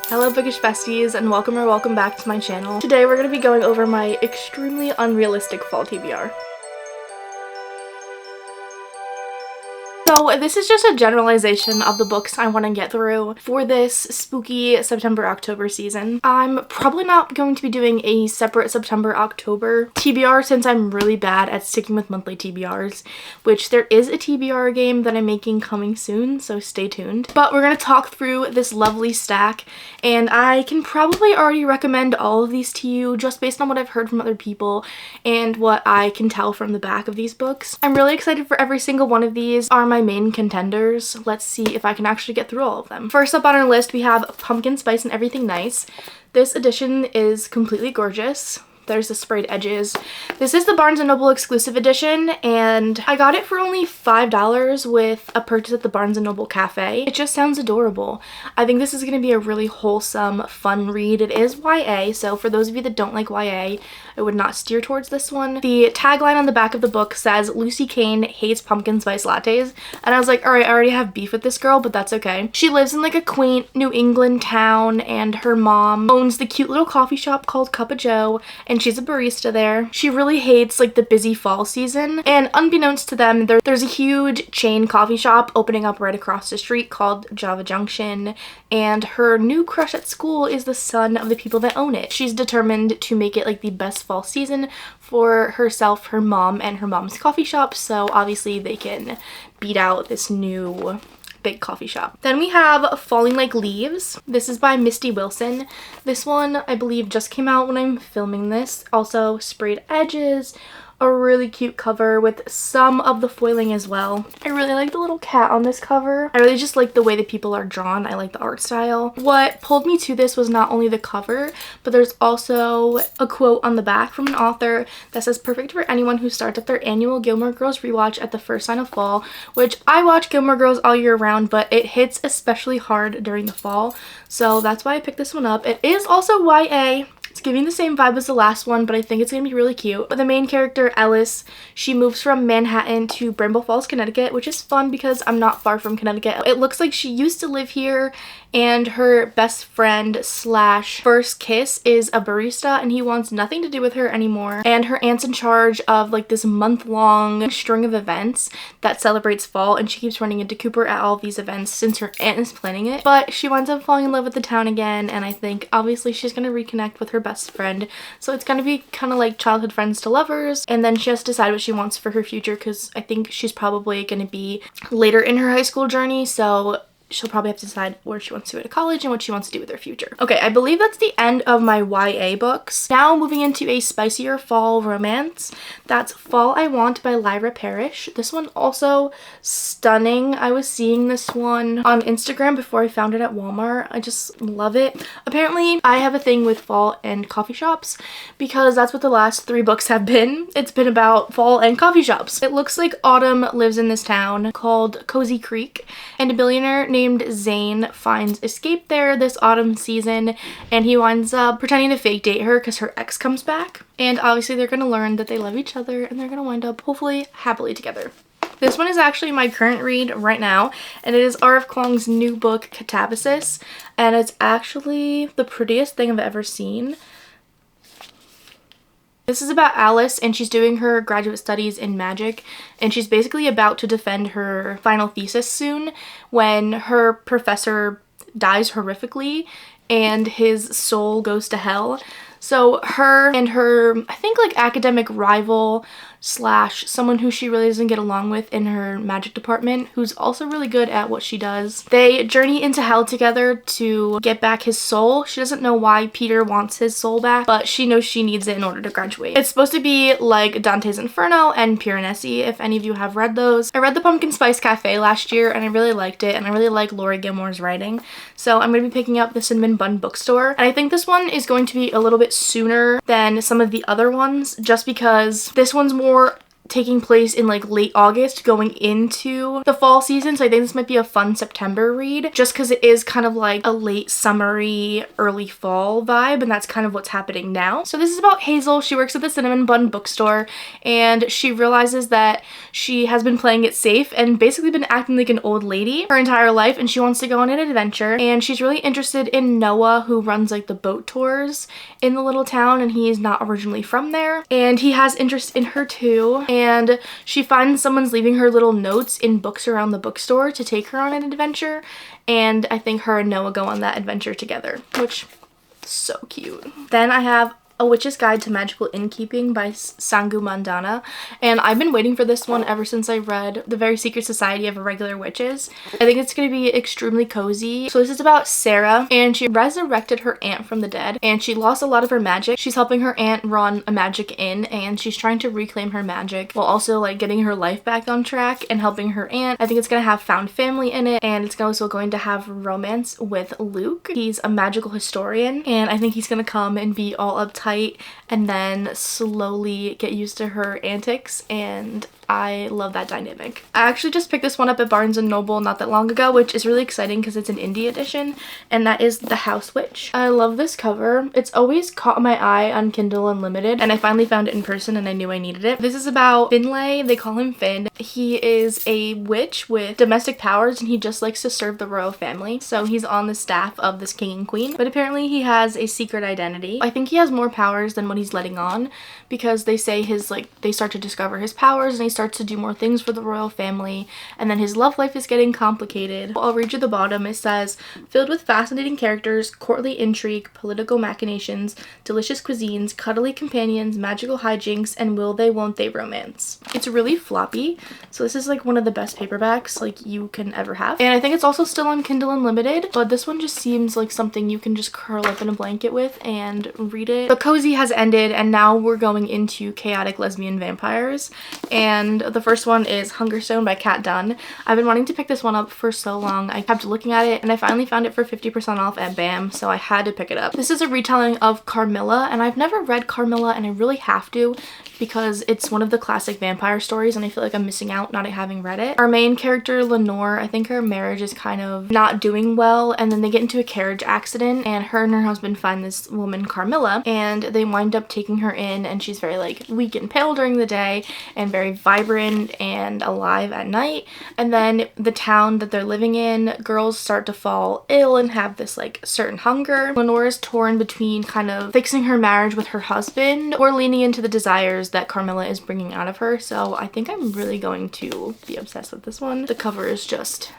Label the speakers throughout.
Speaker 1: Hello bookish besties and welcome back to my channel. Today we're going to be going over my extremely unrealistic fall TBR. So this is just a generalization of the books I want to get through for this spooky September-October season. I'm probably not going to be doing a separate September-October TBR since I'm really bad at sticking with monthly TBRs, which there is a TBR game that I'm making coming soon, so stay tuned. But we're going to talk through this lovely stack, and I can probably already recommend all of these to you just based on what I've heard from other people and what I can tell from the back of these books. I'm really excited for every single one of these. Are my main contenders. Let's see if I can actually get through all of them. First up on our list, we have Pumpkin Spice and Everything Nice. This edition is completely gorgeous. There's the sprayed edges. This is the Barnes & Noble exclusive edition, and I got it for only $5 with a purchase at the Barnes & Noble cafe. It just sounds adorable. I think this is going to be a really wholesome, fun read. It is YA, so for those of you that don't like YA, I would not steer towards this one. The tagline on the back of the book says, "Lucy Kane hates pumpkin spice lattes," and I was like, alright, I already have beef with this girl, but that's okay. She lives in like a quaint New England town, and her mom owns the cute little coffee shop called Cup of Joe, and she's a barista there. She really hates like the busy fall season, and unbeknownst to them, there's a huge chain coffee shop opening up right across the street called Java Junction, and her new crush at school is the son of the people that own it. She's determined to make it like the best fall season for herself, her mom, and her mom's coffee shop, so obviously they can beat out this new big coffee shop. Then we have Falling Like Leaves. This is by Misty Wilson. This one I believe just came out when I'm filming this. Also sprayed edges, a really cute cover with some of the foiling as well. I really like the little cat on this cover. I really just like the way the people are drawn. I like the art style. What pulled me to this was not only the cover, but there's also a quote on the back from an author that says, "Perfect for anyone who starts up their annual Gilmore Girls rewatch at the first sign of fall," which I watch Gilmore Girls all year round, but it hits especially hard during the fall. So that's why I picked this one up. It is also YA. It's giving the same vibe as the last one, but I think it's going to be really cute. But the main character, Ellis, she moves from Manhattan to Bramble Falls, Connecticut, which is fun because I'm not far from Connecticut. It looks like she used to live here, and her best friend slash first kiss is a barista, and he wants nothing to do with her anymore. And her aunt's in charge of like this month-long string of events that celebrates fall, and she keeps running into Cooper at all of these events since her aunt is planning it. But she winds up falling in love with the town again, and I think obviously she's going to reconnect with her best friend. So it's going to be kind of like childhood friends to lovers, and then she has to decide what she wants for her future because I think she's probably going to be later in her high school journey, so she'll probably have to decide where she wants to go to college and what she wants to do with her future. Okay, I believe that's the end of my YA books. Now moving into a spicier fall romance. That's Fall I Want by Lyra Parish. This one also stunning. I was seeing this one on Instagram before I found it at Walmart. I just love it. Apparently, I have a thing with fall and coffee shops because that's what the last 3 books have been. It's been about fall and coffee shops. It looks like Autumn lives in this town called Cozy Creek, and a billionaire named Zane finds escape there this autumn season, and he winds up pretending to fake date her because her ex comes back, and obviously they're going to learn that they love each other and they're going to wind up hopefully happily together. This one is actually my current read right now, and it is R.F. Kuang's new book Catabasis, and it's actually the prettiest thing I've ever seen. This is about Alice, and she's doing her graduate studies in magic, and she's basically about to defend her final thesis soon when her professor dies horrifically and his soul goes to hell. So her and her, I think like academic rival slash someone who she really doesn't get along with in her magic department, who's also really good at what she does, they journey into hell together to get back his soul. She doesn't know why Peter wants his soul back, but she knows she needs it in order to graduate. It's supposed to be like Dante's Inferno and Piranesi, if any of you have read those. I read The Pumpkin Spice Cafe last year, and I really liked it, and I really like Laurie Gilmore's writing. So I'm going to be picking up the Cinnamon Bun Bookstore, and I think this one is going to be a little bit sooner than some of the other ones, just because this one's more taking place in like late August going into the fall season, so I think this might be a fun September read just because it is kind of like a late summery early fall vibe, and that's kind of what's happening now. So this is about Hazel. She works at the Cinnamon Bun bookstore and she realizes that she has been playing it safe and basically been acting like an old lady her entire life, and she wants to go on an adventure, and she's really interested in Noah, who runs like the boat tours in the little town, and he is not originally from there, and he has interest in her too. And she finds someone's leaving her little notes in books around the bookstore to take her on an adventure, and I think her and Noah go on that adventure together, which so cute. Then I have A Witch's Guide to Magical Innkeeping by Sangu Mandanna, and I've been waiting for this one ever since I read The Very Secret Society of Irregular Witches. I think it's going to be extremely cozy. So this is about Sarah, and she resurrected her aunt from the dead, and she lost a lot of her magic. She's helping her aunt run a magic inn, and she's trying to reclaim her magic while also like getting her life back on track and helping her aunt. I think it's going to have found family in it, and it's also going to have romance with Luke. He's a magical historian, and I think he's going to come and be all uptight and then slowly get used to her antics, and I love that dynamic. I actually just picked this one up at Barnes & Noble not that long ago, which is really exciting because it's an indie edition, and that is The House Witch. I love this cover. It's always caught my eye on Kindle Unlimited, and I finally found it in person and I knew I needed it. This is about Finlay. They call him Finn. He is a witch with domestic powers, and he just likes to serve the royal family. So he's on the staff of this king and queen, but apparently he has a secret identity. I think he has more powers than what he's letting on, because they say they start to discover his powers and he starts to do more things for the royal family, and then his love life is getting complicated. I'll read you the bottom. It says, filled with fascinating characters, courtly intrigue, political machinations, delicious cuisines, cuddly companions, magical hijinks, and will they won't they romance. It's really floppy, so this is like one of the best paperbacks like you can ever have, and I think it's also still on Kindle Unlimited, but this one just seems like something you can just curl up in a blanket with and read it. The cozy has ended, and now we're going into chaotic lesbian vampires, and the first one is Hungerstone by Kat Dunn. I've been wanting to pick this one up for so long. I kept looking at it and I finally found it for 50% off at BAM, so I had to pick it up. This is a retelling of Carmilla, and I've never read Carmilla, and I really have to because it's one of the classic vampire stories and I feel like I'm missing out not having read it. Our main character, Lenore, I think her marriage is kind of not doing well, and then they get into a carriage accident, and her husband find this woman Carmilla, and they wind up taking her in, and she's very like weak and pale during the day and very vibrant and alive at night. And then the town that they're living in, girls start to fall ill and have this like certain hunger. Lenore is torn between kind of fixing her marriage with her husband or leaning into the desires that Carmilla is bringing out of her. So I think I'm really going to be obsessed with this one. The cover is just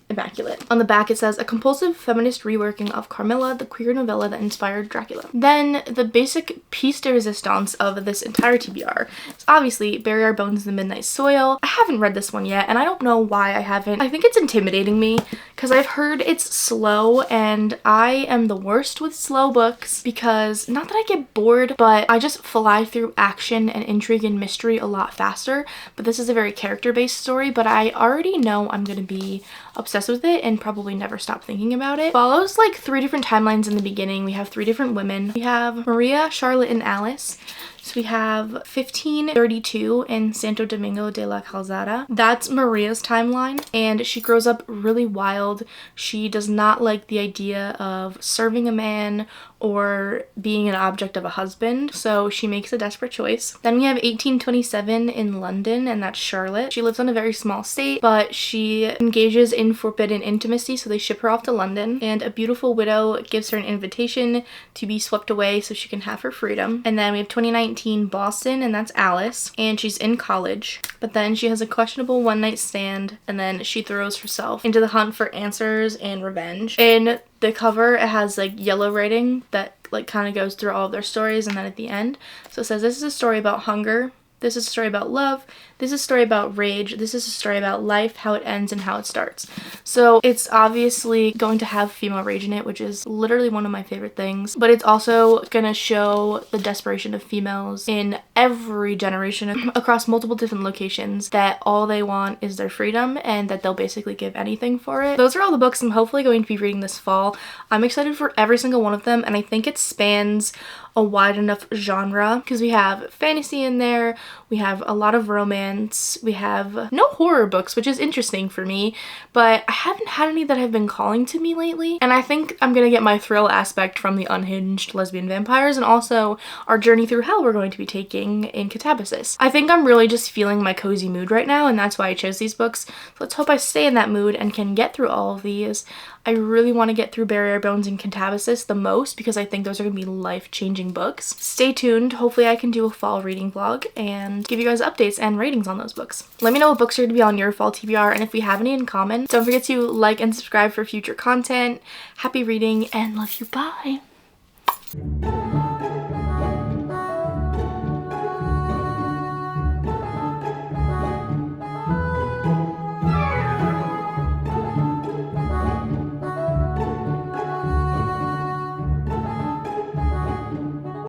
Speaker 1: immaculate. On the back it says, a compulsive feminist reworking of Carmilla, the queer novella that inspired Dracula. Then the basic piece de resistance of this entire TBR is obviously Bury Our Bones in the Midnight Soil. I haven't read this one yet, and I don't know why I haven't. I think it's intimidating me because I've heard it's slow, and I am the worst with slow books because not that I get bored, but I just fly through action and intrigue and mystery a lot faster. But this is a very character-based story, but I already know I'm gonna be obsessed with it and probably never stop thinking about it. Follows like 3 different timelines in the beginning. We have 3 different women. We have Maria, Charlotte, and Alice. So we have 1532 in Santo Domingo de la Calzada. That's Maria's timeline, and she grows up really wild. She does not like the idea of serving a man or being an object of a husband, so she makes a desperate choice. Then we have 1827 in London, and that's Charlotte. She lives on a very small estate, but she engages in forbidden intimacy, so they ship her off to London, and a beautiful widow gives her an invitation to be swept away so she can have her freedom. And then we have 2019 Boston, and that's Alice, and she's in college, but then she has a questionable one-night stand, and then she throws herself into the hunt for answers and revenge. In the cover, it has like yellow writing that like kind of goes through all of their stories, and then at the end, so it says, this is a story about hunger, this is a story about love, this is a story about rage, this is a story about life, how it ends and how it starts. So it's obviously going to have female rage in it, which is literally one of my favorite things, but it's also gonna show the desperation of females in every generation across multiple different locations, that all they want is their freedom and that they'll basically give anything for it. Those are all the books I'm hopefully going to be reading this fall. I'm excited for every single one of them, and I think it spans a wide enough genre because we have fantasy in there, We have a lot of romance. We have no horror books, which is interesting for me, but I haven't had any that have been calling to me lately. And I think I'm gonna get my thrill aspect from the unhinged lesbian vampires and also our journey through hell we're going to be taking in Catabasis. I think I'm really just feeling my cozy mood right now, and that's why I chose these books. So let's hope I stay in that mood and can get through all of these. I really want to get through Barrier Bones and Catabasis the most because I think those are going to be life-changing books. Stay tuned. Hopefully I can do a fall reading vlog and give you guys updates and ratings on those books. Let me know what books are going to be on your fall TBR, and if we have any in common. Don't forget to like and subscribe for future content. Happy reading and love you. Bye!